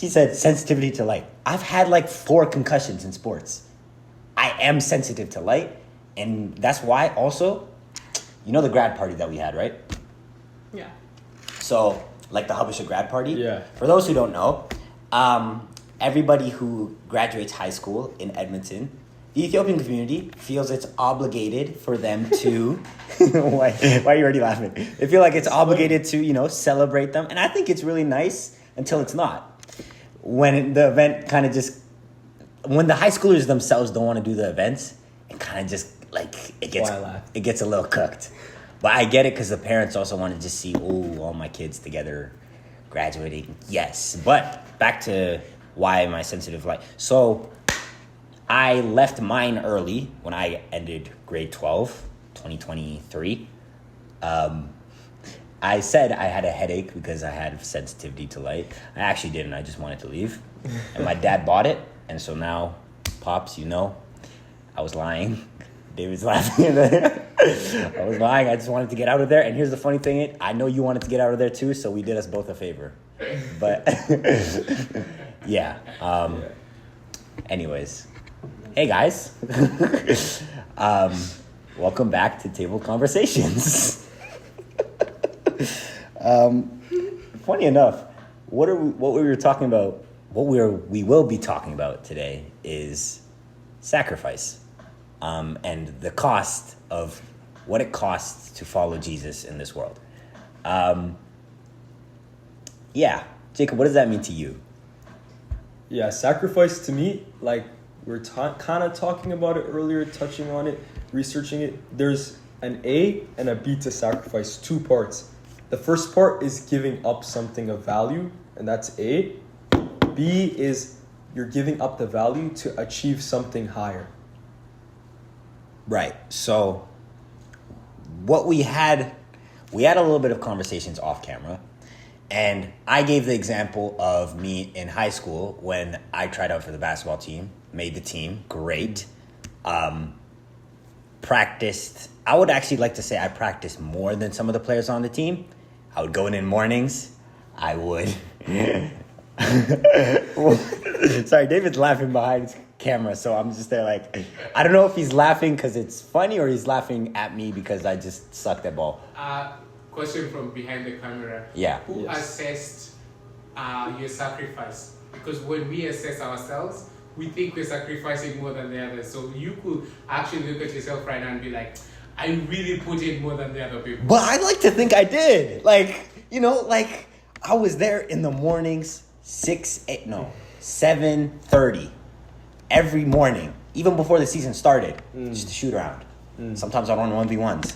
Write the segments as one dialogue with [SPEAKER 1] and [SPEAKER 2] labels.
[SPEAKER 1] She said sensitivity to light. I've had like 4 concussions in sports. I am sensitive to light. And that's why also, you know the grad party that we had, right?
[SPEAKER 2] Yeah.
[SPEAKER 1] So, like the Habesha grad party.
[SPEAKER 3] Yeah.
[SPEAKER 1] For those who don't know, everybody who graduates high school in Edmonton, the Ethiopian community feels it's obligated for them to... why are you already laughing? They feel like it's obligated to, celebrate them. And I think it's really nice until it's not. When the event kind of just... When the high schoolers themselves don't want to do the events, it kind of just, it gets a little cooked. But I get it because the parents also want to just see, all my kids together graduating. Yes. But back to why am I sensitive light? So I left mine early when I ended grade 12, 2023. I said I had a headache because I had sensitivity to light. I actually didn't. I just wanted to leave. And my dad bought it. And so now, Pops, I was lying. David's laughing. I was lying. I just wanted to get out of there. And here's the funny thing. I know you wanted to get out of there too, so we did us both a favor. But, yeah. Anyways. Hey, guys. Welcome back to Table Conversations. Funny enough, what we were talking about, what we will be talking about today is sacrifice. And the cost of what it costs to follow Jesus in this world. Yeah, Jacob, what does that mean to you?
[SPEAKER 3] Yeah, sacrifice to me, like we were kind of talking about it earlier, touching on it, researching it. There's an A and a B to sacrifice, 2 parts. The first part is giving up something of value, and that's A. B is you're giving up the value to achieve something higher.
[SPEAKER 1] Right. So what we had a little bit of conversations off camera, and I gave the example of me in high school when I tried out for the basketball team, made the team, great. Practiced. I would actually like to say I practiced more than some of the players on the team. I would go in mornings. I would. Sorry, David's laughing behind his camera, so I'm just there like, I don't know if he's laughing because it's funny or he's laughing at me because I just sucked at ball.
[SPEAKER 2] Question from behind the camera.
[SPEAKER 1] Yeah.
[SPEAKER 2] Who assessed your sacrifice? Because when we assess ourselves, we think we're sacrificing more than the others. So you could actually look at yourself right now and be like, I really put in more than the other people.
[SPEAKER 1] But I like to think I did. I was there in the mornings, 7:30 every morning, even before the season started, just to shoot around. Sometimes I'd run 1v1s.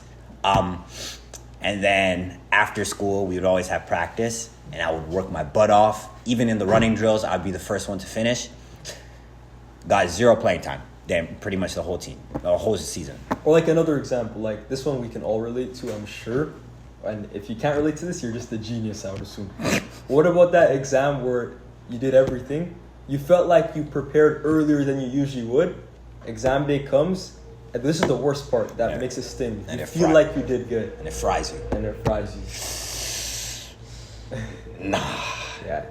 [SPEAKER 1] And then after school, we would always have practice, and I would work my butt off. Even in the running drills, I'd be the first one to finish. Got 0 playing time. Damn, pretty much the whole team, the whole season.
[SPEAKER 3] Or like another example, like this one we can all relate to, I'm sure. And if you can't relate to this, you're just a genius, I would assume. What about that exam where you did everything? You felt like you prepared earlier than you usually would. Exam day comes, and this is the worst part that makes it sting. And you feel like you did good.
[SPEAKER 1] And it fries you. Nah.
[SPEAKER 3] Yeah.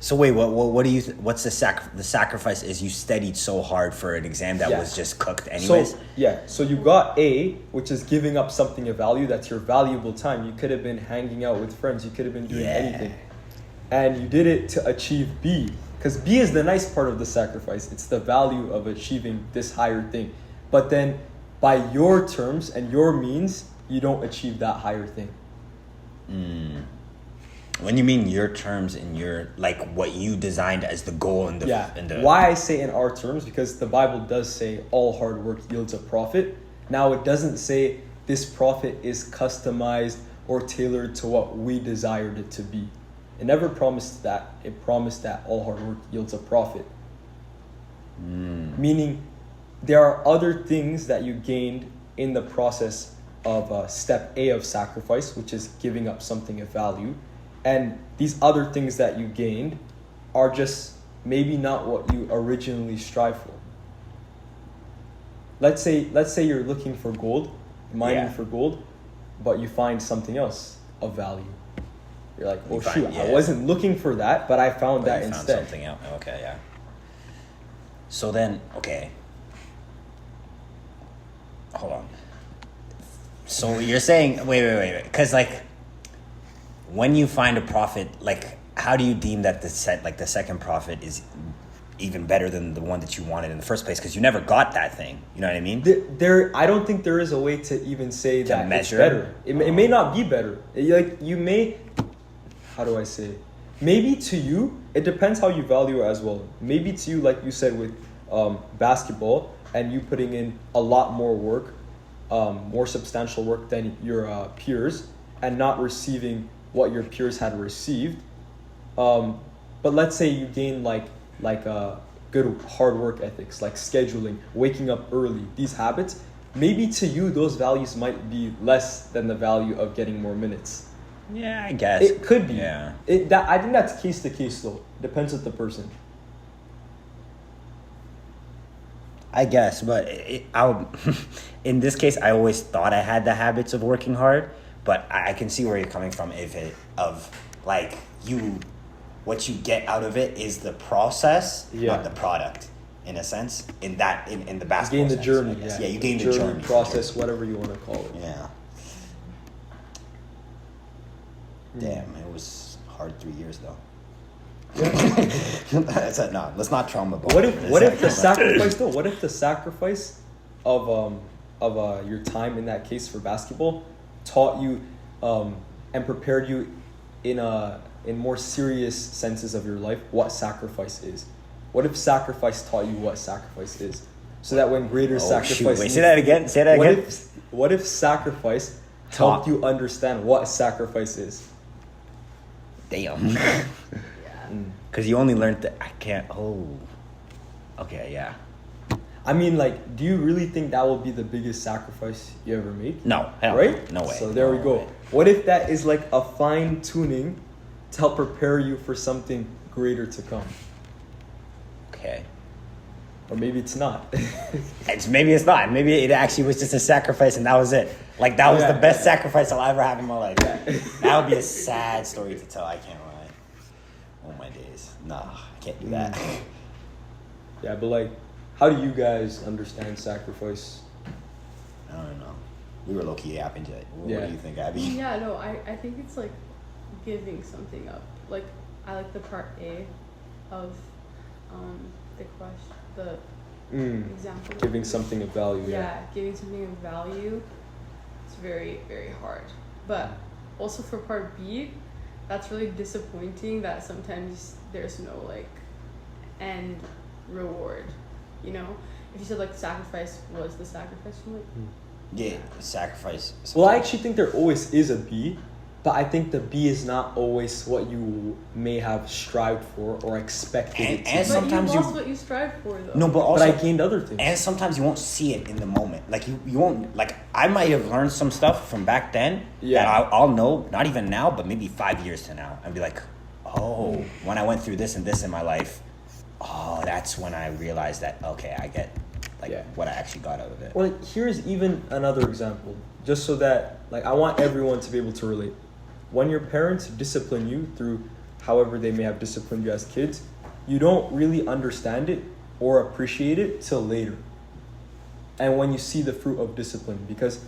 [SPEAKER 1] So wait, what do you? What's the sacrifice? Is you studied so hard for an exam that was just cooked anyways?
[SPEAKER 3] So you got A, which is giving up something of value. That's your valuable time. You could have been hanging out with friends. You could have been doing anything, and you did it to achieve B. Because B is the nice part of the sacrifice. It's the value of achieving this higher thing. But then, by your terms and your means, you don't achieve that higher thing.
[SPEAKER 1] When you mean your terms and your, like, what you designed as the goal and the...
[SPEAKER 3] Why I say in our terms, because the Bible does say all hard work yields a profit. Now, it doesn't say this profit is customized or tailored to what we desired it to be. It never promised that. It promised that all hard work yields a profit. Meaning, there are other things that you gained in the process of step A of sacrifice, which is giving up something of value. And these other things that you gained are just maybe not what you originally strive for. Let's say you're looking for gold, mining for gold, but you find something else of value. You're like,
[SPEAKER 1] You
[SPEAKER 3] oh
[SPEAKER 1] find-
[SPEAKER 3] shoot,
[SPEAKER 1] yeah.
[SPEAKER 3] I wasn't looking for that, but I found
[SPEAKER 1] But
[SPEAKER 3] that
[SPEAKER 1] you found
[SPEAKER 3] instead.
[SPEAKER 1] something out. Okay, yeah. So then, okay. Hold on. So you're saying, wait. Because, like, when you find a profit, like, how do you deem that the second profit is even better than the one that you wanted in the first place? Because you never got that thing. You know what I mean?
[SPEAKER 3] I don't think there is a way to even say that
[SPEAKER 1] measure?
[SPEAKER 3] it's better. It may not be better. You may, how do I say? Maybe to you, it depends how you value it as well. Maybe to you, like you said with basketball, and you putting in a lot more work, more substantial work than your peers, and not receiving what your peers had received. But let's say you gain like good hard work ethics, like scheduling, waking up early, these habits. Maybe to you, those values might be less than the value of getting more minutes.
[SPEAKER 1] Yeah, I guess.
[SPEAKER 3] It could be.
[SPEAKER 1] Yeah.
[SPEAKER 3] I think that's case to case though. Depends on the person.
[SPEAKER 1] I guess, but in this case, I always thought I had the habits of working hard, but I can see where you're coming from. What you get out of it is the process, not the product, in a sense. In the basketball
[SPEAKER 3] You gain the
[SPEAKER 1] sense,
[SPEAKER 3] journey.
[SPEAKER 1] I guess.
[SPEAKER 3] Yeah,
[SPEAKER 1] You gain the journey.
[SPEAKER 3] process, whatever you want to call it.
[SPEAKER 1] Yeah. Damn, it was hard 3 years though. No, let's not trauma bond.
[SPEAKER 3] What if the sacrifice though? What if the sacrifice of your time in that case for basketball taught you and prepared you in more serious senses of your life what sacrifice is? What if sacrifice taught you what sacrifice is? So that when greater sacrifice
[SPEAKER 1] Wait, say that again.
[SPEAKER 3] What if sacrifice helped you understand what sacrifice is?
[SPEAKER 1] Damn. Because you only learned that I can't. Oh. Okay, yeah.
[SPEAKER 3] I mean, like, do you really think that will be the biggest sacrifice you ever make?
[SPEAKER 1] No, hell
[SPEAKER 3] right?
[SPEAKER 1] No way.
[SPEAKER 3] So there we go.
[SPEAKER 1] way.
[SPEAKER 3] What if that is like a fine tuning to help prepare you for something greater to come?
[SPEAKER 1] Okay.
[SPEAKER 3] Or maybe it's not.
[SPEAKER 1] Maybe it's not. Maybe it actually was just a sacrifice and that was it. Like, that was the best sacrifice I'll ever have in my life. That would be a sad story to tell. I can't lie. Oh, my days. Nah, I can't do that.
[SPEAKER 3] Yeah, but like, how do you guys understand sacrifice?
[SPEAKER 1] I don't know. We were low-key yapping to it. What
[SPEAKER 3] Yeah.
[SPEAKER 1] do you think, Abby?
[SPEAKER 4] Yeah, no, I think it's like giving something up. Like, I like the part A of the question, the example.
[SPEAKER 3] Giving something of value.
[SPEAKER 4] Yeah, giving something of value. It's very, very hard. But also for part B, that's really disappointing that sometimes there's no like end reward. You know, if you said like sacrifice was the sacrifice, I'm like,
[SPEAKER 1] Yeah, sacrifice.
[SPEAKER 3] Well, I actually think there always is a B, but I think the B is not always what you may have strived for or expected it to
[SPEAKER 1] And
[SPEAKER 3] be.
[SPEAKER 4] but
[SPEAKER 1] sometimes
[SPEAKER 4] you
[SPEAKER 1] you-
[SPEAKER 4] lost what you strive for though.
[SPEAKER 1] No, but
[SPEAKER 3] But
[SPEAKER 1] also...
[SPEAKER 3] I gained other things.
[SPEAKER 1] And sometimes you won't see it in the moment. Like, you won't... Like, I might have learned some stuff from back then that I'll know, not even now, but maybe 5 years to now. And be like, oh, when I went through this and this in my life, oh, that's when I realized that, okay, I get, like, what I actually got out of it.
[SPEAKER 3] Well, like, here's even another example, just so that, like, I want everyone to be able to relate. When your parents discipline you through however they may have disciplined you as kids, you don't really understand it or appreciate it till later. And when you see the fruit of discipline, because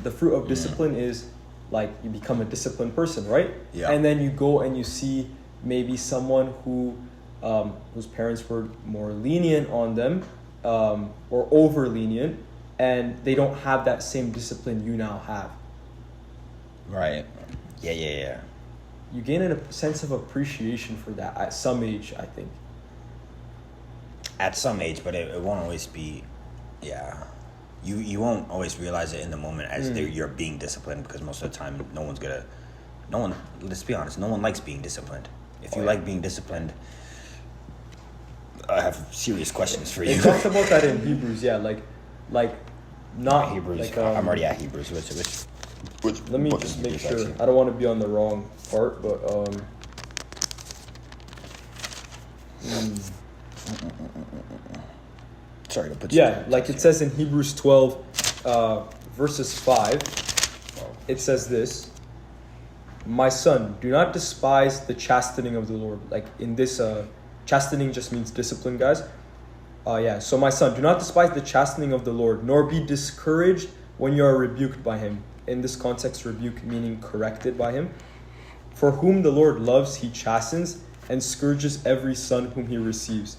[SPEAKER 3] the fruit of discipline is like you become a disciplined person, right?
[SPEAKER 1] Yeah.
[SPEAKER 3] And then you go and you see maybe someone whose parents were more lenient on them or over lenient, and they don't have that same discipline you now have.
[SPEAKER 1] Right. Yeah.
[SPEAKER 3] You gain a sense of appreciation for that at some age, I think.
[SPEAKER 1] At some age, but it won't always be... Yeah. You won't always realize it in the moment as you're being disciplined, because most of the time let's be honest, no one likes being disciplined. If you like being disciplined, I have serious questions for you.
[SPEAKER 3] It talks about that in Hebrews, like not
[SPEAKER 1] Hebrews.
[SPEAKER 3] like,
[SPEAKER 1] I'm already at Hebrews. Which
[SPEAKER 3] let me
[SPEAKER 1] book
[SPEAKER 3] just
[SPEAKER 1] in
[SPEAKER 3] make
[SPEAKER 1] Hebrews,
[SPEAKER 3] sure.
[SPEAKER 1] actually?
[SPEAKER 3] I don't want to be on the wrong part, but
[SPEAKER 1] Sorry to put you.
[SPEAKER 3] yeah, like it says in Hebrews 12, verses 5. It says this: My son, do not despise the chastening of the Lord. Like in this, chastening just means discipline, guys. So my son, do not despise the chastening of the Lord, nor be discouraged when you are rebuked by him. In this context, rebuke meaning corrected by him. For whom the Lord loves, he chastens and scourges every son whom he receives.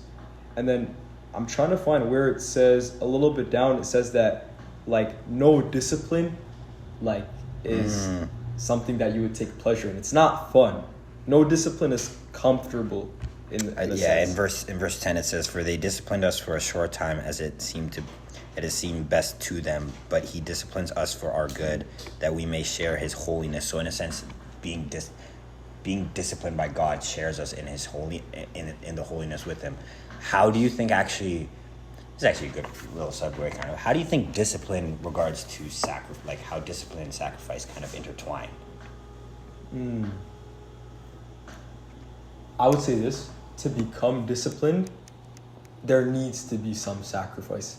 [SPEAKER 3] And then I'm trying to find where it says, a little bit down, it says that like no discipline like is something that you would take pleasure in. It's not fun. No discipline is comfortable in a sense.
[SPEAKER 1] In verse 10 it says, for they disciplined us for a short time as it has seemed best to them, but he disciplines us for our good, that we may share his holiness. So in a sense, being disciplined by God shares us in his in the holiness with him. How do you think actually, this is actually a good little segue kind of, how do you think discipline regards to sacrifice, like how discipline and sacrifice kind of intertwine?
[SPEAKER 3] I would say this, to become disciplined, there needs to be some sacrifice.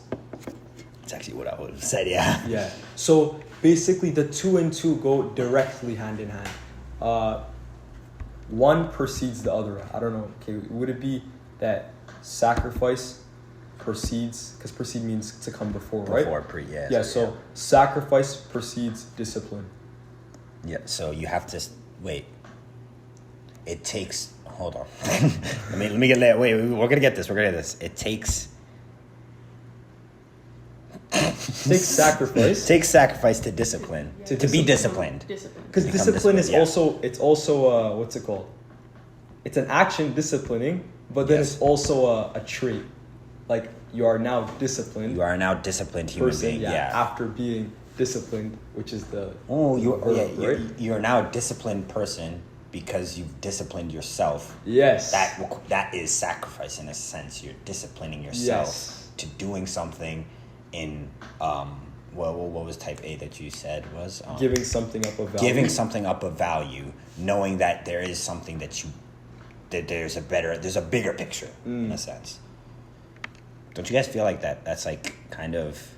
[SPEAKER 1] That's actually what I would have said, yeah.
[SPEAKER 3] Yeah. So basically the 2 and 2 go directly hand in hand. One precedes the other. I don't know. Okay, would it be that sacrifice precedes, because precede means to come before, right? So sacrifice precedes discipline.
[SPEAKER 1] Yeah, so you have to wait. It takes, hold on. let me get that. Wait, we're gonna get this. It takes
[SPEAKER 3] sacrifice.
[SPEAKER 1] Takes sacrifice to discipline.
[SPEAKER 4] Yeah.
[SPEAKER 1] To be disciplined.
[SPEAKER 3] Because discipline is also, it's also what's it called? It's an action, disciplining, but then it's also a trait. Like you are now disciplined.
[SPEAKER 1] You are now disciplined human being. Yeah.
[SPEAKER 3] After being disciplined, which is the
[SPEAKER 1] you're now a disciplined person because you've disciplined yourself.
[SPEAKER 3] Yes.
[SPEAKER 1] That is sacrifice in a sense. You're disciplining yourself to doing something in what was type A that you said was
[SPEAKER 3] giving something up of value.
[SPEAKER 1] Giving something up of value, knowing that there is something that there's a bigger picture in a sense. Don't you guys feel like that's like kind of,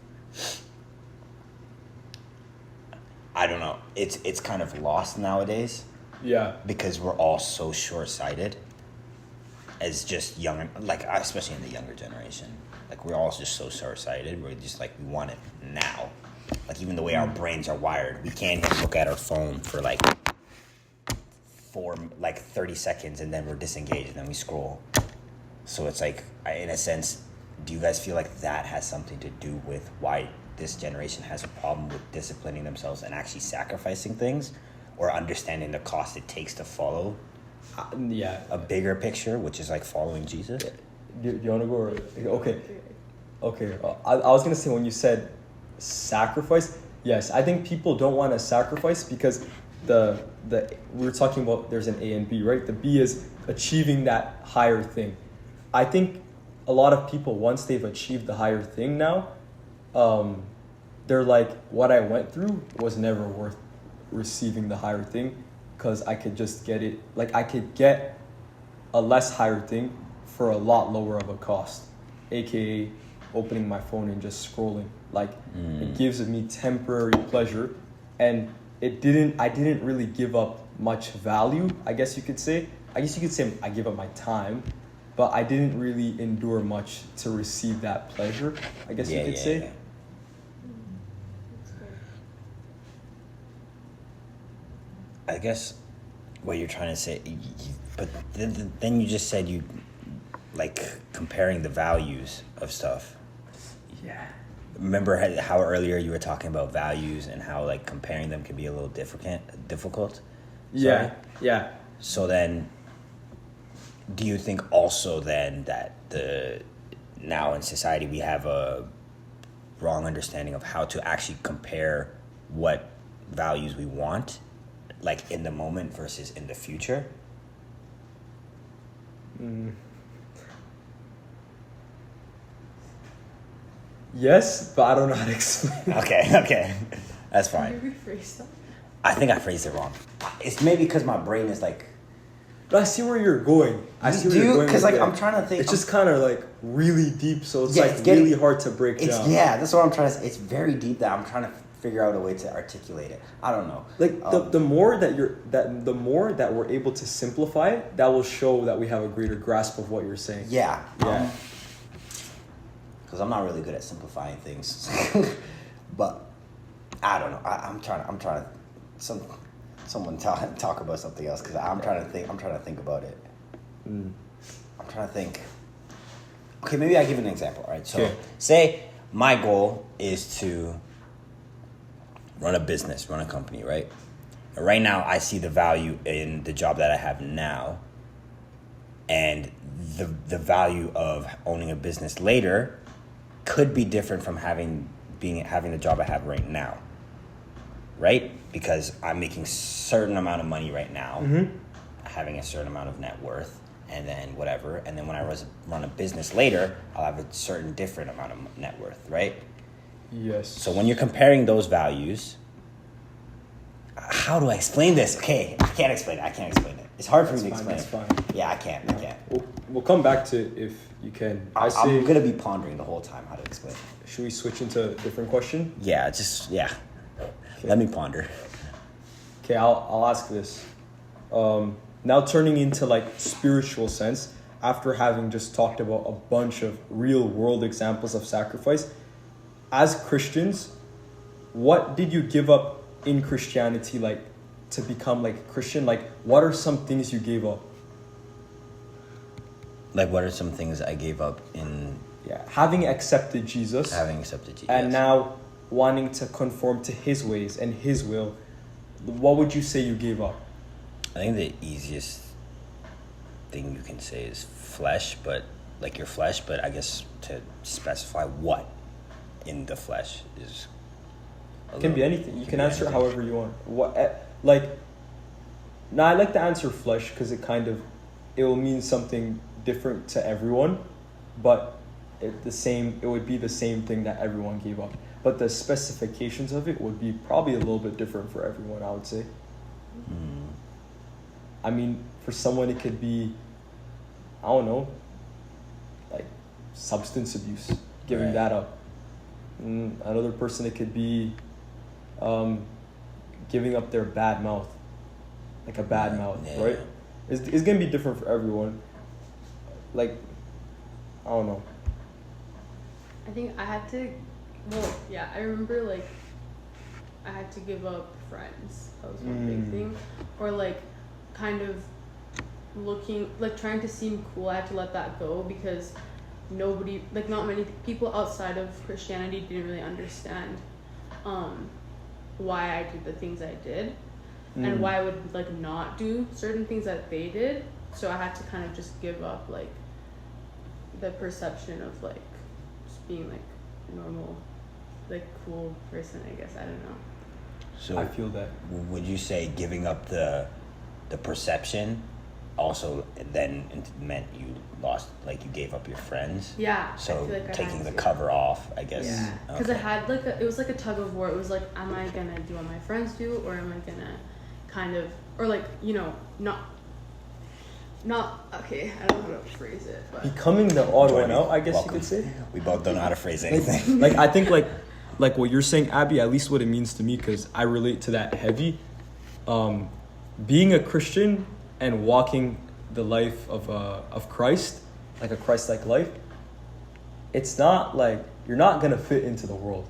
[SPEAKER 1] I don't know, it's kind of lost nowadays.
[SPEAKER 3] Yeah.
[SPEAKER 1] Because we're all so short-sighted as just young, like especially in the younger generation. Like we're all just so short-sighted. We're just like, we want it now. Like even the way our brains are wired, we can't even look at our phone for like 30 seconds and then we're disengaged and then we scroll. So it's like, in a sense, do you guys feel like that has something to do with why this generation has a problem with disciplining themselves and actually sacrificing things, or understanding the cost it takes to follow a bigger picture, which is like following Jesus?
[SPEAKER 3] Do you want to go? Okay. I was going to say, when you said sacrifice, yes, I think people don't want to sacrifice because we were talking about there's an A and B, right? The B is achieving that higher thing. I think a lot of people, once they've achieved the higher thing now, they're like, what I went through was never worth receiving the higher thing, because I could just get it, like I could get a less higher thing for a lot lower of a cost, aka opening my phone and just scrolling. Like it gives me temporary pleasure, and I didn't really give up much value, I guess you could say I give up my time, but I didn't really endure much to receive that pleasure, I guess you could say.
[SPEAKER 4] That's good.
[SPEAKER 1] I guess what you're trying to say, but then you just said you like comparing the values of stuff.
[SPEAKER 3] Yeah.
[SPEAKER 1] Remember how earlier you were talking about values and how like comparing them can be a little difficult?
[SPEAKER 3] Yeah. Yeah.
[SPEAKER 1] So then, do you think also then that now in society we have a wrong understanding of how to actually compare what values we want, like in the moment versus in the future?
[SPEAKER 3] Yes, but I don't know how to explain.
[SPEAKER 1] Okay, that's fine.
[SPEAKER 4] Can you rephrase that?
[SPEAKER 1] I think I phrased it wrong. It's maybe because my brain is like.
[SPEAKER 3] But I see where you're going.
[SPEAKER 1] Because like I'm trying to think.
[SPEAKER 3] It's just kind of like really deep, so it's really hard to break down.
[SPEAKER 1] Yeah, that's what I'm trying to say. It's very deep that I'm trying to figure out a way to articulate it. I don't know.
[SPEAKER 3] Like the more that we're able to simplify it, that will show that we have a greater grasp of what you're saying.
[SPEAKER 1] Yeah.
[SPEAKER 3] Yeah.
[SPEAKER 1] Because I'm not really good at simplifying things, but I don't know. I'm trying to someone talk about something else because I'm trying to think about it. I'm trying to think. Okay, maybe I give an example. All right. So say my goal is to run a business, run a company, right? And right now, I see the value in the job that I have now, and the value of owning a business later could be different from having the job I have right now, right? Because I'm making certain amount of money right now, having a certain amount of net worth, and then whatever, and then when I run a business later, I'll have a certain different amount of net worth, right?
[SPEAKER 3] Yes.
[SPEAKER 1] So when you're comparing those values, how do I explain this? Okay, I can't explain it. It's hard for me to explain.
[SPEAKER 3] That's fine.
[SPEAKER 1] Yeah, I can't.
[SPEAKER 3] We'll come back to it if you can.
[SPEAKER 1] I'm gonna be pondering the whole time how to explain it.
[SPEAKER 3] Should we switch into a different question?
[SPEAKER 1] Yeah,
[SPEAKER 3] Okay.
[SPEAKER 1] Let me ponder.
[SPEAKER 3] Okay, I'll ask this. Now turning into like spiritual sense, after having just talked about a bunch of real world examples of sacrifice, as Christians, what did you give up in Christianity, like to become like a Christian? Like, what are some things you gave up?
[SPEAKER 1] Like, what are some things I gave up in
[SPEAKER 3] having accepted Jesus, and now wanting to conform to his ways and his will? What would you say you gave up?
[SPEAKER 1] I think the easiest thing you can say is flesh, but like your flesh, but I guess to specify what in the flesh is.
[SPEAKER 3] It can be anything. You can answer it however you want. What, like, now I like to answer flesh because it will mean something different to everyone, but it would be the same thing that everyone gave up. But the specifications of it would be probably a little bit different for everyone, I would say. I mean, for someone it could be, I don't know, like substance abuse, giving that up. Another person it could be giving up their bad mouth, like a bad mouth, right? It's gonna be different for everyone. Like, I don't know.
[SPEAKER 4] I think I had to, I remember like I had to give up friends. That was one big thing. Or like kind of trying to seem cool. I had to let that go because not many people outside of Christianity didn't really understand why I did the things I did and why I would like not do certain things that they did. So I had to kind of just give up like the perception of like just being like a normal, like cool person, I guess. I don't know.
[SPEAKER 1] So
[SPEAKER 3] I feel that.
[SPEAKER 1] Would you say giving up the perception also then meant you lost, like you gave up your friends?
[SPEAKER 4] Yeah.
[SPEAKER 1] So
[SPEAKER 4] I feel like
[SPEAKER 1] taking the cover off, I guess.
[SPEAKER 4] Yeah. Because I had like it was like a tug of war. It was like, am I gonna do what my friends do, or am I gonna kind of, or like, you know, not okay. I don't know how to phrase it. But
[SPEAKER 3] Becoming the odd one out, I guess you could say.
[SPEAKER 1] We both don't know how to phrase anything.
[SPEAKER 3] Like I think like what you're saying, Abby, at least what it means to me, because I relate to that heavy. Being a Christian and walking the life of Christ, like a Christ-like life, it's not like you're not gonna fit into the world.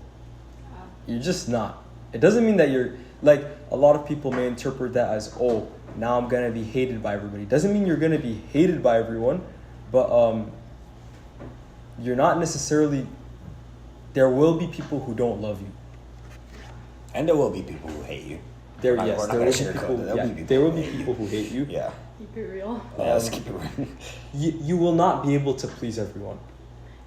[SPEAKER 3] You're just not. It doesn't mean that you're like, a lot of people may interpret that as, oh, now I'm gonna be hated by everybody. Doesn't mean you're gonna be hated by everyone, but you're not necessarily. There will be people who don't love you,
[SPEAKER 1] and there will be people who hate you.
[SPEAKER 3] There will be people who hate you.
[SPEAKER 1] Yeah.
[SPEAKER 4] Keep it real.
[SPEAKER 1] Yeah, let's keep it real.
[SPEAKER 3] You will not be able to please everyone.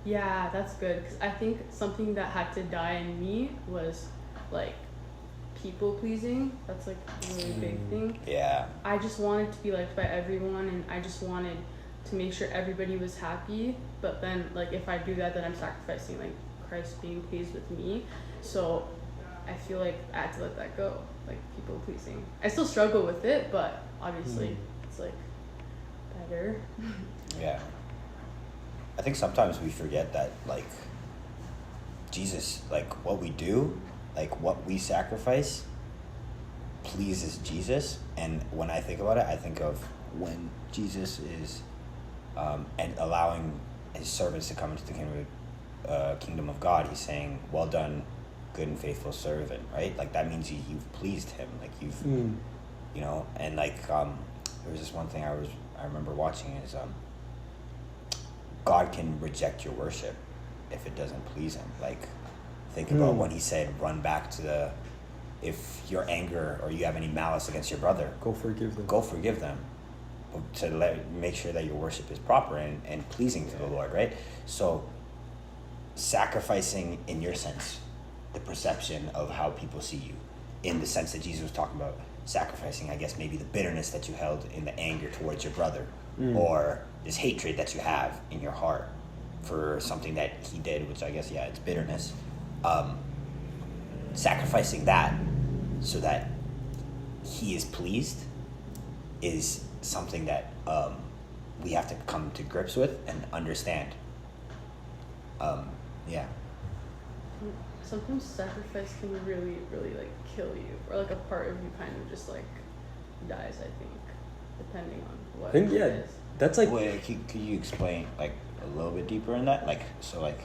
[SPEAKER 4] Yeah, that's good. Because I think something that had to die in me was like people pleasing. That's like a really big thing.
[SPEAKER 1] Yeah.
[SPEAKER 4] I just wanted to be liked by everyone, and I just wanted to make sure everybody was happy. But then, like, if I do that, then I'm sacrificing like Christ being pleased with me. So I feel like I had to let that go, like people pleasing. I still struggle with it, but obviously it's like better.
[SPEAKER 1] Yeah. I think sometimes we forget that, like, Jesus, like, what we do like what we sacrifice pleases Jesus. And when I think about it, I think of when Jesus is and allowing his servants to come into the kingdom of God. He's saying, "Well done, good and faithful servant," right? Like that means you've pleased him, like you've you know. And like there was this one thing I remember watching is God can reject your worship if it doesn't please him. Like think about when he said, "Run back to if your anger or you have any malice against your brother,
[SPEAKER 3] Go forgive them.
[SPEAKER 1] To make sure that your worship is proper and pleasing to the Lord," right? So sacrificing, in your sense, the perception of how people see you, in the sense that Jesus was talking about sacrificing, I guess maybe the bitterness that you held in the anger towards your brother, or this hatred that you have in your heart for something that he did, which I guess, yeah, it's bitterness. Sacrificing that so that he is pleased is something that we have to come to grips with and understand. Yeah.
[SPEAKER 4] Sometimes sacrifice can really, really like kill you, or like a part of you kind of just like dies. I think, depending on what.
[SPEAKER 3] I think
[SPEAKER 4] it
[SPEAKER 3] yeah,
[SPEAKER 4] is.
[SPEAKER 3] that's like.
[SPEAKER 1] Wait, could you explain like a little bit deeper in that? Like so, like.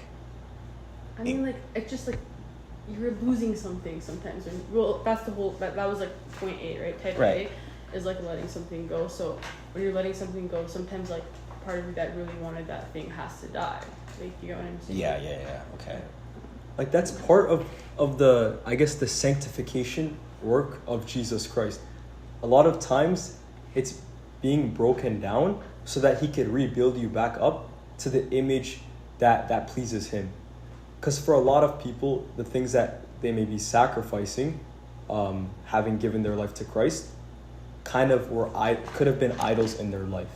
[SPEAKER 4] I mean, like it's just like you're losing something sometimes. Well, that's the whole. That was like point A, right? Type
[SPEAKER 1] Right.
[SPEAKER 4] A is like letting something go. So when you're letting something go, sometimes like part of you that really wanted that thing has to die. Like, you know what I'm saying?
[SPEAKER 1] Yeah. Okay.
[SPEAKER 3] Like that's part of the, I guess, the sanctification work of Jesus Christ. A lot of times it's being broken down so that he could rebuild you back up to the image that pleases him. Because for a lot of people, the things that they may be sacrificing, having given their life to Christ, kind of could have been idols in their life,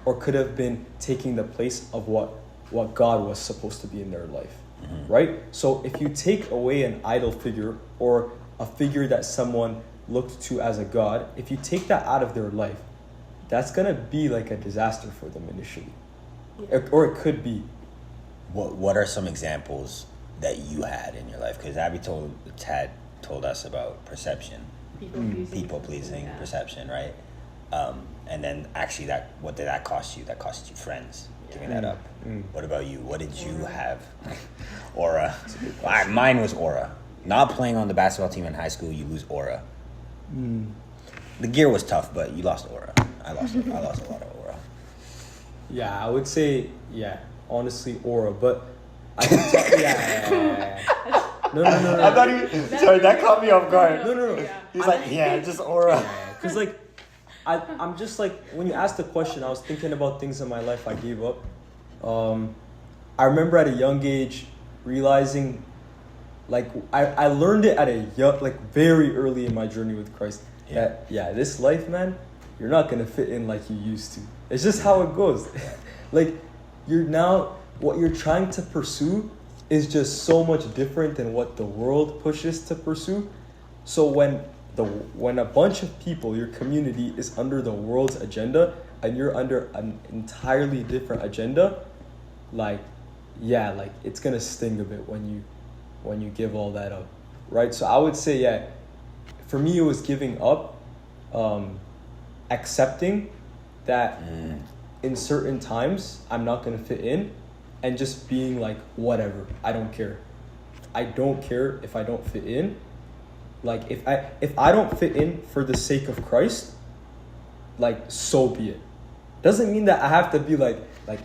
[SPEAKER 3] or could have been taking the place of what God was supposed to be in their life, right? So if you take away an idol figure or a figure that someone looked to as a god, if you take that out of their life, that's gonna be like a disaster for them initially, or it could be.
[SPEAKER 1] What are some examples that you had in your life? Because Abby had told us about perception, people pleasing,
[SPEAKER 4] yeah.
[SPEAKER 1] perception, right? And then actually, what did that cost you? That cost you friends. Giving that up. What about you? What did you have? Aura. Mine was aura. Not playing on the basketball team in high school, you lose aura. The gear was tough, but you lost aura. I lost a lot of aura.
[SPEAKER 3] Yeah, I would say, honestly, aura, but I can tell, No.
[SPEAKER 1] I thought sorry, that caught me off guard.
[SPEAKER 3] No.
[SPEAKER 4] Yeah.
[SPEAKER 1] He's like, just aura.
[SPEAKER 3] Because like, I'm just like, when you asked the question, I was thinking about things in my life I gave up. I remember at a young age realizing, like, I learned it at a young, like very early in my journey with Christ. That this life, man, you're not gonna fit in like you used to. It's just how it goes. Like, what you're trying to pursue is just so much different than what the world pushes to pursue. So when a bunch of people, your community, is under the world's agenda and you're under an entirely different agenda, it's gonna sting a bit when you give all that up, right? So I would say, for me it was giving up, accepting that in certain times I'm not gonna fit in, and just being like, whatever, I don't care. I don't care if I don't fit in. Like, if I don't fit in for the sake of Christ, like, so be it. Doesn't mean that I have to be like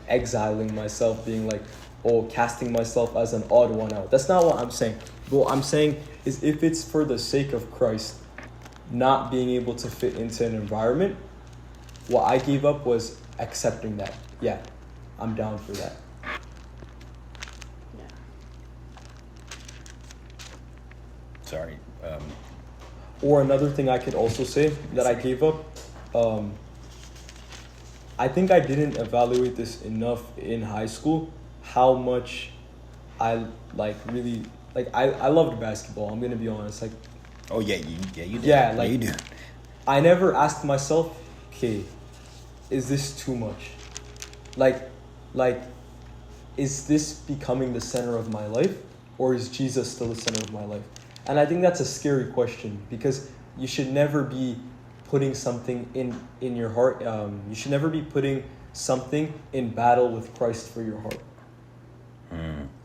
[SPEAKER 3] exiling myself, being like, casting myself as an odd one out. That's not what I'm saying. What I'm saying is, if it's for the sake of Christ, not being able to fit into an environment, what I gave up was accepting that. Yeah, I'm down for that.
[SPEAKER 1] Sorry.
[SPEAKER 3] Or another thing I could also say that I gave up, I think I didn't evaluate this enough in high school, how much I I loved basketball. I'm gonna be honest. Like,
[SPEAKER 1] oh you did.
[SPEAKER 3] Yeah,
[SPEAKER 1] you do.
[SPEAKER 3] I never asked myself, okay, is this too much? Like, is this becoming the center of my life, or is Jesus still the center of my life? And I think that's a scary question because you should never be putting something in your heart. You should never be putting something in battle with Christ for your heart.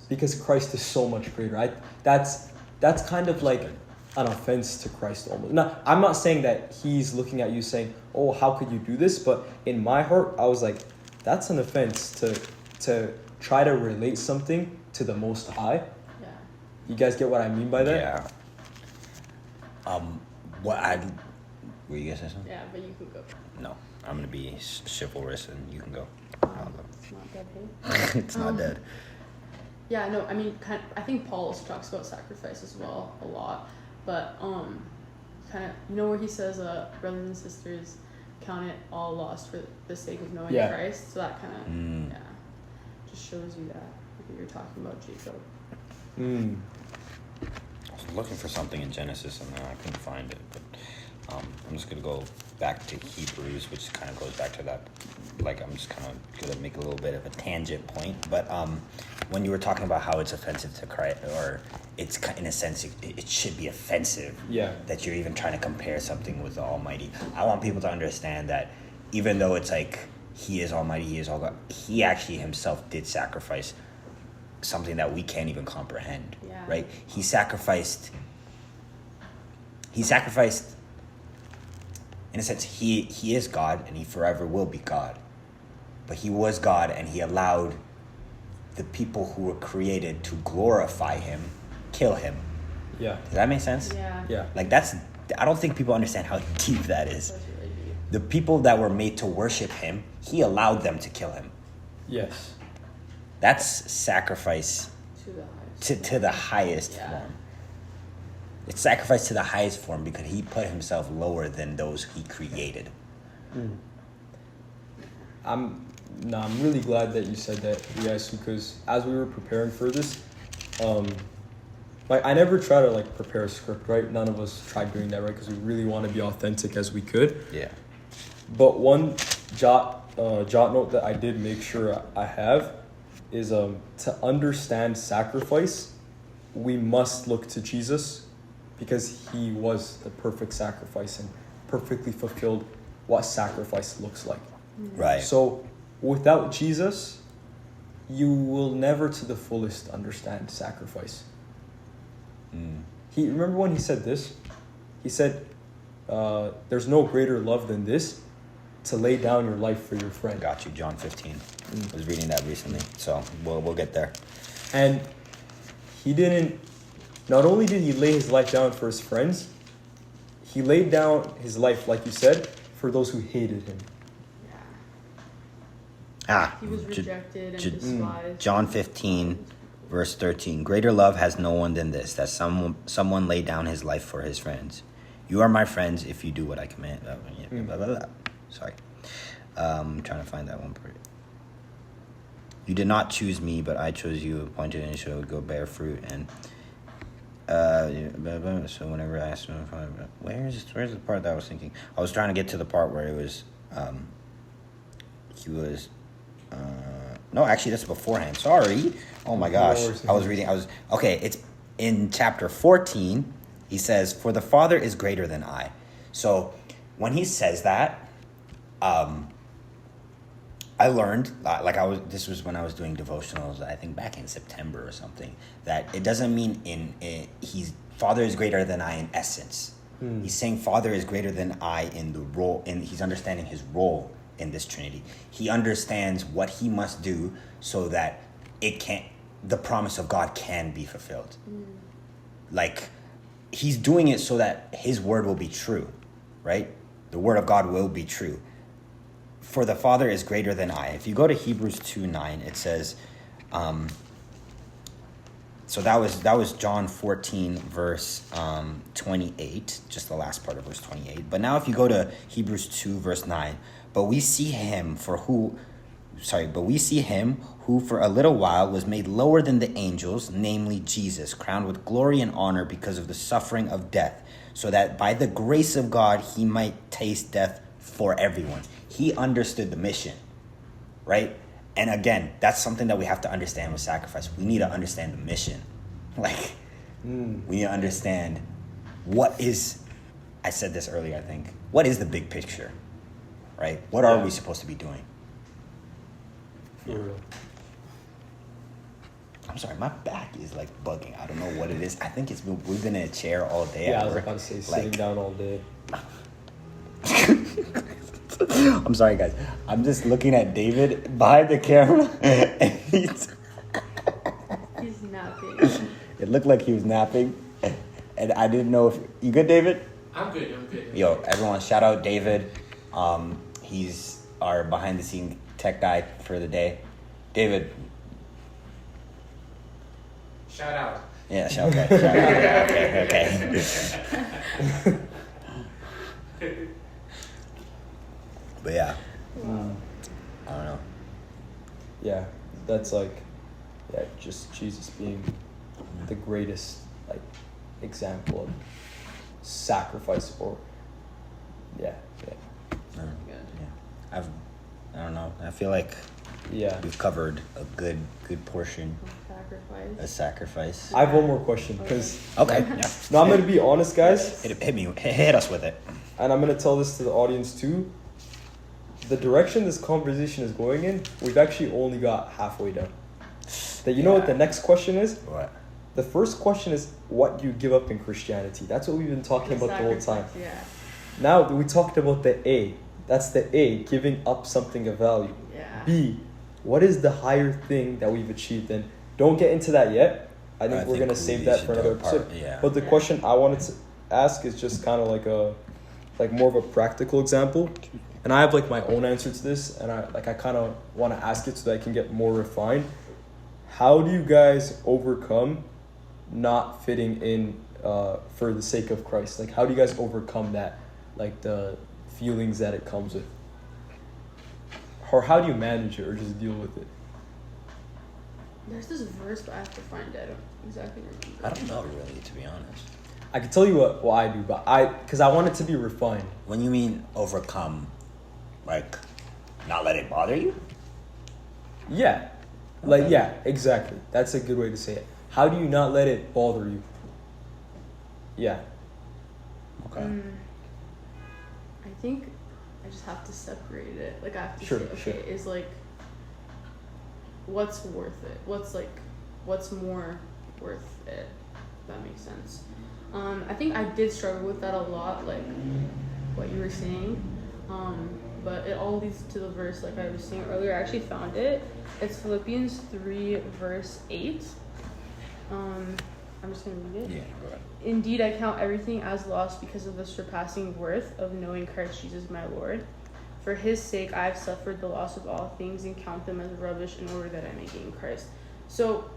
[SPEAKER 3] Because Christ is so much greater. That's kind of like an offense to Christ almost. Now, I'm not saying that he's looking at you saying, oh, how could you do this? But in my heart, I was like, that's an offense to try to relate something to the Most High.
[SPEAKER 4] Yeah.
[SPEAKER 3] You guys get what I mean by that?
[SPEAKER 1] Yeah. Were you gonna say something?
[SPEAKER 4] Yeah, but you can go.
[SPEAKER 1] No, I'm gonna be chivalrous and you can go.
[SPEAKER 4] It's not dead, hey?
[SPEAKER 1] It's not dead.
[SPEAKER 4] Yeah, no, I mean, I think Paul also talks about sacrifice as well a lot, but kind of, you know, where he says, brothers and sisters, count it all lost for the sake of knowing Christ. So that kind of just shows you that you're talking about Jacob.
[SPEAKER 1] I was looking for something in Genesis and I couldn't find it, but I'm just gonna go back to Hebrews, which kind of goes back to that. Like, I'm just kind of gonna make a little bit of a tangent point, but when you were talking about how it's offensive to Christ, or it's in a sense it should be offensive that you're even trying to compare something with the Almighty. I want people to understand that even though it's like he is Almighty, he is all God, he actually himself did sacrifice something that we can't even comprehend. Right? He sacrificed. In a sense, he is God and he forever will be God. But he was God and he allowed the people who were created to glorify him, kill him. Yeah. Does that make sense?
[SPEAKER 4] Yeah.
[SPEAKER 1] Like I don't think people understand how deep that is.
[SPEAKER 4] That's really deep.
[SPEAKER 1] The people that were made to worship him, he allowed them to kill him.
[SPEAKER 3] Yes.
[SPEAKER 1] That's sacrifice to the highest form. It's sacrifice to the highest form because he put himself lower than those he created.
[SPEAKER 3] I'm really glad that you said that, Eyasu, because as we were preparing for this, like I never try to like prepare a script, right? None of us tried doing that, right? Because we really want to be authentic as we could.
[SPEAKER 1] Yeah.
[SPEAKER 3] But one jot note that I did make sure I have is to understand sacrifice, we must look to Jesus because he was the perfect sacrifice and perfectly fulfilled what sacrifice looks like.
[SPEAKER 1] Right.
[SPEAKER 3] So without Jesus, you will never to the fullest understand sacrifice. Remember when he said this? He said, there's no greater love than this, to lay down your life for your friend.
[SPEAKER 1] Got you, John 15. I was reading that recently, so we'll get there.
[SPEAKER 3] And he didn't, not only did he lay his life down for his friends, he laid down his life, like you said, for those who hated him.
[SPEAKER 4] He was rejected and despised.
[SPEAKER 1] John 15, verse 13. Greater love has no one than this, that someone lay down his life for his friends. You are my friends if you do what I command. Blah, blah, blah. Sorry. I'm trying to find that one part. You did not choose me, but I chose you, appointed and shall go bear fruit. And so whenever I asked him, where's the part that I was thinking? I was trying to get to the part where it was, he was, no, actually that's beforehand. Sorry. Oh my gosh. Okay, it's in chapter 14. He says, for the Father is greater than I. So when he says that, I learned, this was when I was doing devotionals, I think back in September or something, that it doesn't mean Father is greater than I in essence. He's saying Father is greater than I in the role, and he's understanding his role in this Trinity. He understands what he must do so that the promise of God can be fulfilled. Like, he's doing it so that his word will be true, right? The word of God will be true. For the Father is greater than I. If you go to Hebrews 2:9, it says, so that was John 14, verse 28, just the last part of verse 28. But now if you go to Hebrews 2, verse 9, but we see him who for a little while was made lower than the angels, namely Jesus, crowned with glory and honor because of the suffering of death, so that by the grace of God he might taste death for everyone. He understood the mission, right? And again, that's something that we have to understand with sacrifice. We need to understand the mission. Like, We need to understand what is, I said this earlier, I think, what is the big picture, right? What are we supposed to be doing?
[SPEAKER 3] For real.
[SPEAKER 1] I'm sorry, my back is like bugging. I don't know what it is. I think we've been in a chair all day.
[SPEAKER 3] Yeah,
[SPEAKER 1] at
[SPEAKER 3] I was
[SPEAKER 1] work.
[SPEAKER 3] about to say sitting down all day.
[SPEAKER 1] I'm sorry, guys. I'm just looking at David behind the camera, and
[SPEAKER 4] He's napping.
[SPEAKER 1] it looked like he was napping, and I didn't know if you good, David.
[SPEAKER 2] I'm good.
[SPEAKER 1] Yo, everyone, shout out David. He's our behind the scene tech guy for the day. David.
[SPEAKER 2] Shout out.
[SPEAKER 1] Yeah, shout out. Okay. But yeah, I don't know.
[SPEAKER 3] Yeah, that's like, just Jesus being the greatest like example of sacrifice, or yeah.
[SPEAKER 4] Good.
[SPEAKER 1] I don't know. I feel like
[SPEAKER 3] Yeah.
[SPEAKER 1] we've covered a good portion
[SPEAKER 4] Sacrifice.
[SPEAKER 1] of sacrifice.
[SPEAKER 3] I have one more question, because
[SPEAKER 1] Okay, yeah.
[SPEAKER 3] no, I'm gonna be honest, guys,
[SPEAKER 1] Hit us with it.
[SPEAKER 3] and I'm gonna tell this to the audience too. The direction this conversation is going in, we've actually only got halfway done. That you know what the next question is?
[SPEAKER 1] What?
[SPEAKER 3] The first question is, what do you give up in Christianity? That's what we've been talking about the whole time.
[SPEAKER 4] Sacrifice, yeah.
[SPEAKER 3] Now we talked about the A. That's the A, giving up something of value.
[SPEAKER 4] Yeah.
[SPEAKER 3] B, what is the higher thing that we've achieved? And don't get into that yet. I think we're gonna save that for another episode.
[SPEAKER 1] Yeah.
[SPEAKER 3] But the question I wanted to ask is just kind of like more of a practical example. And I have like my own answer to this, and I kind of want to ask it so that I can get more refined. How do you guys overcome not fitting in for the sake of Christ? Like, how do you guys overcome that, like the feelings that it comes with? Or how do you manage it, or just deal with it?
[SPEAKER 4] There's this verse, but I have to find it. I don't exactly remember.
[SPEAKER 1] I don't know really, to be honest.
[SPEAKER 3] I can tell you what I do, but because I want it to be refined.
[SPEAKER 1] When you mean overcome, like not let it bother you?
[SPEAKER 3] Yeah. Like, yeah, exactly. That's a good way to say it. How do you not let it bother you? Yeah.
[SPEAKER 1] Okay.
[SPEAKER 4] I think I just have to separate it. Like, I have to
[SPEAKER 3] Sure,
[SPEAKER 4] say, okay,
[SPEAKER 3] sure.
[SPEAKER 4] is like, what's worth it? What's more worth it? If that makes sense. I think I did struggle with that a lot, like what you were saying. But it all leads to the verse, like I was saying earlier. I actually found it. It's Philippians 3, verse 8. I'm just going to read it.
[SPEAKER 1] Yeah, go ahead.
[SPEAKER 4] Indeed, I count everything as lost because of the surpassing worth of knowing Christ Jesus my Lord. For his sake, I have suffered the loss of all things and count them as rubbish in order that I may gain Christ. So,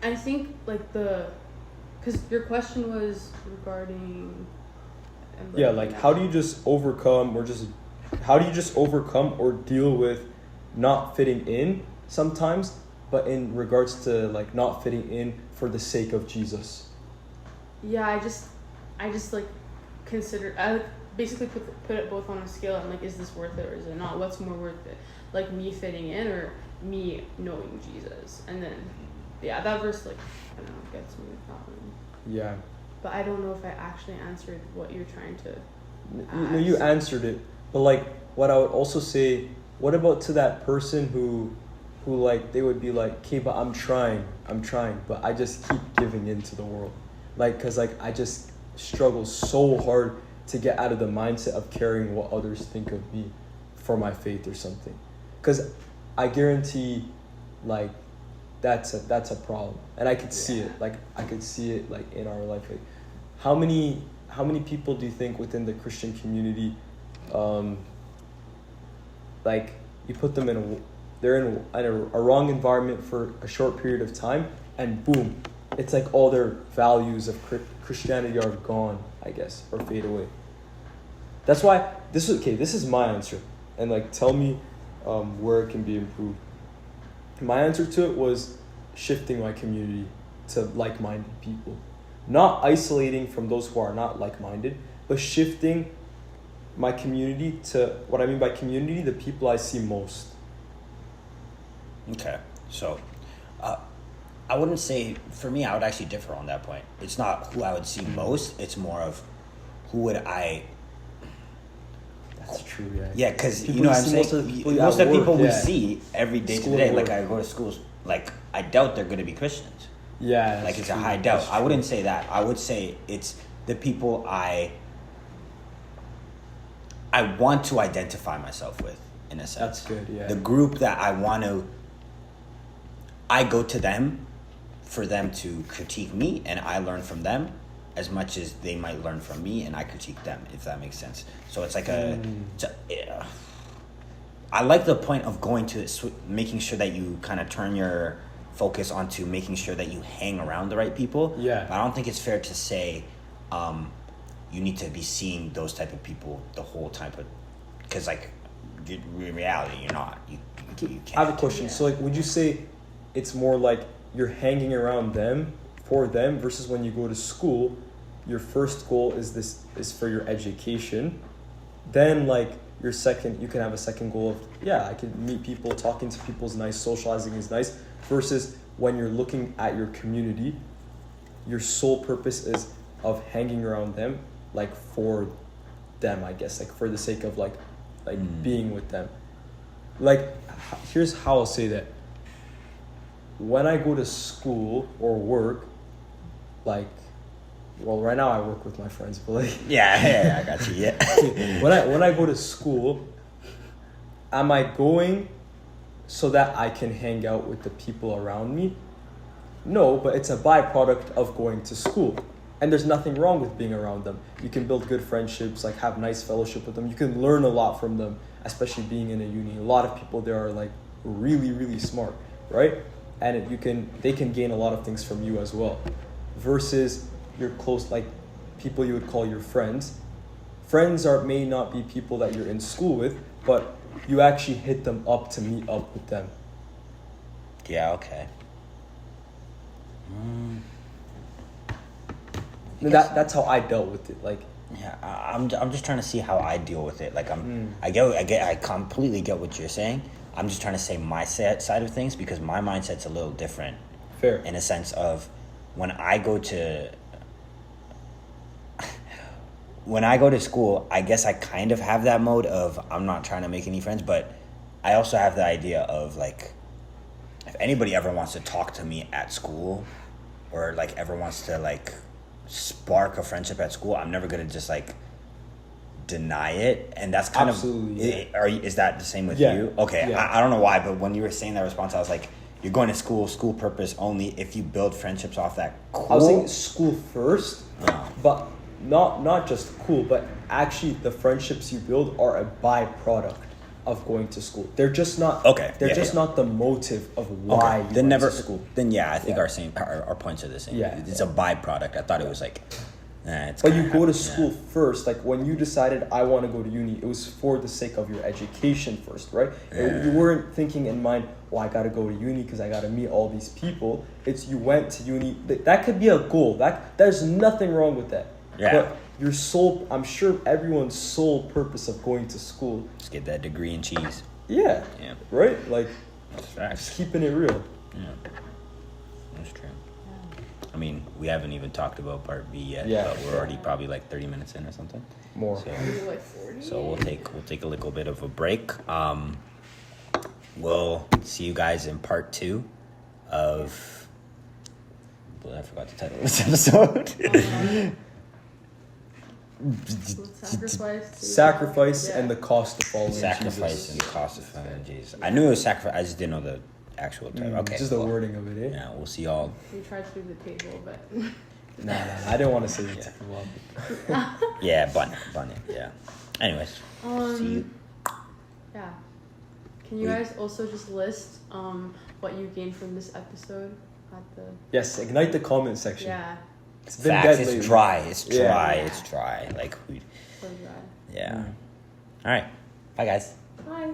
[SPEAKER 4] I think, like, because your question was regarding...
[SPEAKER 3] Yeah, like, how do you just overcome or deal with not fitting in sometimes, but in regards to, like, not fitting in for the sake of Jesus?
[SPEAKER 4] Yeah, I just like consider, I basically put it both on a scale. I'm like, is this worth it or is it not? What's more worth it? Like, me fitting in or me knowing Jesus? And then, yeah, that verse, like, I don't know, gets me with that one.
[SPEAKER 3] Yeah.
[SPEAKER 4] But I don't know if I actually answered what you're trying to
[SPEAKER 3] No, you answered it. But, like, what I would also say, what about to that person who like, they would be like, okay, but I'm trying, but I just keep giving in to the world. Like, because, like, I just struggle so hard to get out of the mindset of caring what others think of me for my faith or something. Because I guarantee, like, that's a problem. And I could see it. Like, I could see it, like, in our life. Like, how many people do you think within the Christian community, like, you put them they're in a wrong environment for a short period of time, and boom, it's like all their values of Christianity are gone, I guess, or fade away. That's why this is my answer, and, like, tell me where it can be improved. My answer to it was shifting my community to like-minded people, not isolating from those who are not like-minded, but shifting my community to, what I mean by community, the people I see most.
[SPEAKER 1] Okay, so I I wouldn't say, for me, I would actually differ on that point. It's not who I would see most, it's more of who would I.
[SPEAKER 3] That's true, yeah.
[SPEAKER 1] Yeah, because you
[SPEAKER 3] People
[SPEAKER 1] know what I'm
[SPEAKER 3] see
[SPEAKER 1] saying?
[SPEAKER 3] most of the people
[SPEAKER 1] Most of the people we
[SPEAKER 3] yeah.
[SPEAKER 1] see every day
[SPEAKER 3] School
[SPEAKER 1] to day,
[SPEAKER 3] and
[SPEAKER 1] like
[SPEAKER 3] work.
[SPEAKER 1] I go to schools, like I doubt they're going to be Christians.
[SPEAKER 3] Yeah,
[SPEAKER 1] Like it's a
[SPEAKER 3] true.
[SPEAKER 1] high doubt.
[SPEAKER 3] That's
[SPEAKER 1] I
[SPEAKER 3] true.
[SPEAKER 1] wouldn't say that. I would say it's the people I want to identify myself with, in a sense.
[SPEAKER 3] That's good, yeah.
[SPEAKER 1] The group that I go to them for them to critique me, and I learn from them as much as they might learn from me, and I critique them, if that makes sense. So it's like yeah. I like the point of going to making sure that you kind of turn your focus onto making sure that you hang around the right people.
[SPEAKER 3] Yeah.
[SPEAKER 1] But I don't think it's fair to say you need to be seeing those type of people the whole time, because like in reality you're not. You can't.
[SPEAKER 3] I have a question.
[SPEAKER 4] Yeah.
[SPEAKER 3] So, like, would you say it's more like you're hanging around them for them versus when you go to school, your first goal is for your education, then like your second, you can have a second goal of I can meet people, talking to people is nice, socializing is nice, versus when you're looking at your community, your sole purpose is of hanging around them, like for them, I guess, like for the sake of like being with them. Like, here's how I'll say that. When I go to school or work, like, well, right now I work with my friends, but like,
[SPEAKER 1] Yeah, I got you. Yeah.
[SPEAKER 3] when I go to school, am I going so that I can hang out with the people around me? No, but it's a byproduct of going to school. And there's nothing wrong with being around them. You can build good friendships, like have nice fellowship with them. You can learn a lot from them, especially being in a uni. A lot of people there are like really, really smart, right? And they can gain a lot of things from you as well. Versus your close, like people you would call your friends. Friends may not be people that you're in school with, but you actually hit them up to meet up with them.
[SPEAKER 1] Yeah. Okay.
[SPEAKER 3] That's how I dealt with it. Like,
[SPEAKER 1] Yeah, I'm just trying to see how I deal with it. Like I completely get what you're saying. I'm just trying to say my side of things, because my mindset's a little different.
[SPEAKER 3] fair.
[SPEAKER 1] In a sense of when I go to school, I guess I kind of have that mode of I'm not trying to make any friends, but I also have the idea of like, if anybody ever wants to talk to me at school, or like ever wants to like spark a friendship at school, I'm never gonna just like deny it. And that's kind
[SPEAKER 3] Absolutely,
[SPEAKER 1] of is that the same with
[SPEAKER 3] Yeah.
[SPEAKER 1] you? Okay.
[SPEAKER 3] Yeah.
[SPEAKER 1] I don't know why, but when you were saying that response, I was like, you're going to school purpose only. If you build friendships off that, cool.
[SPEAKER 3] I was thinking school first,
[SPEAKER 1] Oh.
[SPEAKER 3] but not just cool, but actually the friendships you build are a byproduct of going to school. They're just not not the motive of why you
[SPEAKER 1] then
[SPEAKER 3] went
[SPEAKER 1] never
[SPEAKER 3] to school.
[SPEAKER 1] Then I think
[SPEAKER 3] Yeah.
[SPEAKER 1] our points are the same.
[SPEAKER 3] Yeah.
[SPEAKER 1] It's a byproduct. I thought it was like it's
[SPEAKER 3] But
[SPEAKER 1] kinda
[SPEAKER 3] you go to
[SPEAKER 1] happening,
[SPEAKER 3] school first. Like when you decided I want to go to uni, it was for the sake of your education first, right? You weren't thinking in mind, well, I got to go to uni because I got to meet all these people. It's you went to uni. That could be a goal. There's nothing wrong with that.
[SPEAKER 1] Yeah.
[SPEAKER 3] But I'm sure everyone's sole purpose of going to school.
[SPEAKER 1] Just get that degree in cheese.
[SPEAKER 3] Yeah.
[SPEAKER 1] Yeah.
[SPEAKER 3] Right? Like,
[SPEAKER 1] That's facts.
[SPEAKER 3] just keeping it real.
[SPEAKER 1] Yeah. That's true. I mean, we haven't even talked about part B yet,
[SPEAKER 3] Yeah.
[SPEAKER 1] but we're already probably like 30 minutes in or something.
[SPEAKER 3] More.
[SPEAKER 1] So,
[SPEAKER 4] Maybe like 40.
[SPEAKER 1] so we'll take a little bit of a break. We'll see you guys in part 2 of. Well, I forgot the title of this episode.
[SPEAKER 3] Sacrifice and the cost of following
[SPEAKER 1] Sacrifice
[SPEAKER 3] Jesus.
[SPEAKER 1] and the cost of following Jesus. I knew it was sacrifice. I just didn't know the actual title. Okay,
[SPEAKER 3] Just the
[SPEAKER 1] cool.
[SPEAKER 3] wording of it, eh?
[SPEAKER 1] Yeah, we'll see y'all.
[SPEAKER 4] We tried to do the table, but
[SPEAKER 3] Nah, I didn't want to say it.
[SPEAKER 1] Yeah. Yeah, bun it. Yeah. Anyways, see you.
[SPEAKER 4] yeah. Can you guys also just list what you gained from this episode at the
[SPEAKER 3] Yes, ignite the comment section.
[SPEAKER 4] yeah
[SPEAKER 3] It's been
[SPEAKER 1] Facts.
[SPEAKER 3] dead
[SPEAKER 1] It's
[SPEAKER 3] lately.
[SPEAKER 1] dry. It's dry.
[SPEAKER 4] Yeah.
[SPEAKER 1] It's dry. Like we.
[SPEAKER 4] so dry.
[SPEAKER 1] Yeah. All right. Bye, guys.
[SPEAKER 4] Bye.